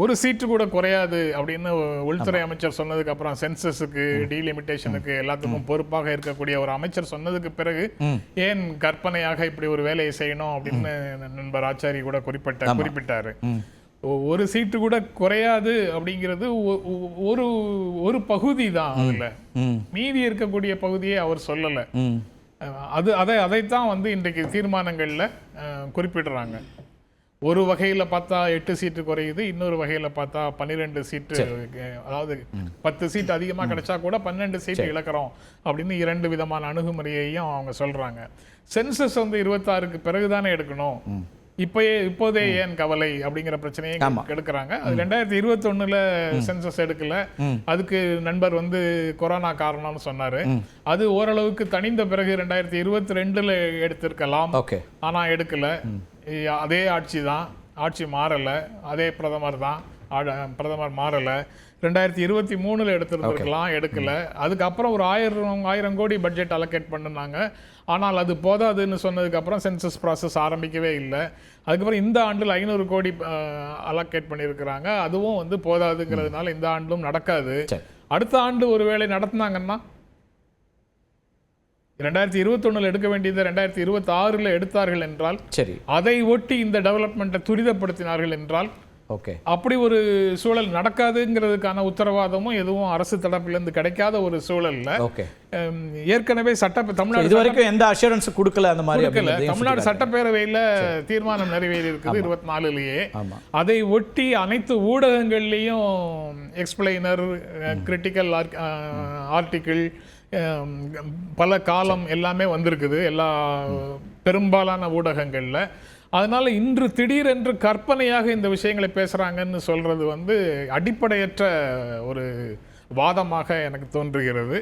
ஒரு சீட்டு கூட குறையாது அப்படின்னு உள்துறை அமைச்சர் சொன்னதுக்கு அப்புறம் சென்சஸுக்கு டீலிமிட்டேஷனுக்கு எல்லாத்துக்கும் பொறுப்பாக இருக்கக்கூடிய ஒரு அமைச்சர் சொன்னதுக்கு பிறகு ஏன் கற்பனையாக இப்படி ஒரு வேலையை செய்யணும் அப்படின்னு நண்பர் ஆச்சாரி கூட குறிப்பிட்டாரு. ஒரு சீட்டு கூட குறையாது அப்படிங்கிறது ஒரு ஒரு பகுதி தான். அதுல மீதி இருக்கக்கூடிய பகுதியை அவர் சொல்லல. அதைத்தான் வந்து இன்றைக்கு தீர்மானங்கள்ல குறிப்பிடுறாங்க. ஒரு வகையில பார்த்தா 8 சீட்டு குறையுது, இன்னொரு வகையில பார்த்தா 12 சீட்டு, அதாவது 10 சீட் அதிகமா கிடைச்சா கூட 12 சீட்டு இழக்கிறோம் அப்படின்னு 2 விதமான அணுகுமுறையையும் அவங்க சொல்றாங்க. சென்சஸ் வந்து 26க்கு பிறகுதானே எடுக்கணும், இப்போதே ஏன் கவலை அப்படிங்கிற பிரச்சனையை எடுக்கிறாங்க. அது 2021ல சென்சஸ் எடுக்கல, அதுக்கு நண்பர் வந்து கொரோனா காரணம்னு சொன்னாரு. அது ஓரளவுக்கு தணிந்த பிறகு 2022ல எடுத்திருக்கலாம், ஆனா எடுக்கல. அதே ஆட்சி தான், ஆட்சி மாறல, அதே பிரதமர் தான், பிரதமர் மாறல. 2023ல எடுத்திருக்கலாம், எடுக்கல. அதுக்கப்புறம் ஒரு 1000 கோடி பட்ஜெட் அலோகேட் பண்ணுனாங்க. ஆனால் அது போதாதுன்னு சொன்னதுக்கு அப்புறம் சென்சஸ் ப்ராசஸ் ஆரம்பிக்கவே இல்லை. அதுக்கப்புறம் இந்த ஆண்டில் 500 கோடி அலோகேட் பண்ணியிருக்கிறாங்க. அதுவும் வந்து போதாதுங்கிறதுனால இந்த ஆண்டும் நடக்காது. அடுத்த ஆண்டு ஒருவேளை நடத்தினாங்கன்னா 2021ல் எடுக்க வேண்டியதை 2026ல் எடுத்தார்கள் என்றால், அதை ஒட்டி இந்த டெவலப்மெண்ட்டை துரிதப்படுத்தினார்கள் என்றால், அப்படி ஒரு சூழல் நடக்காதுங்கிறதுக்கான உத்தரவாதமும் எதுவும் அரசு தரப்பிலிருந்து கிடைக்காத ஒரு சூழல்ல ஏற்கனவே தமிழ்நாடு எந்த அஷூரன்ஸ் கொடுக்கல. அந்த மாதிரி தமிழ்நாடு சட்டப்பேரவையில தீர்மானம் நிறைவேறி இருக்குது 24லயே. அதை ஒட்டி அனைத்து ஊடகங்கள்லயும் எக்ஸ்பிளைனர், கிரிட்டிக்கல் ஆர்டிக்கிள், பல காலம் எல்லாமே வந்திருக்குது எல்லா பெரும்பாலான ஊடகங்கள்ல. அதனால இன்று திடீரென்று கற்பனையாக இந்த விஷயங்களை பேசுறாங்கன்னு சொல்றது வந்து அடிப்படையற்ற ஒரு வாதமாக எனக்கு தோன்றுகிறது.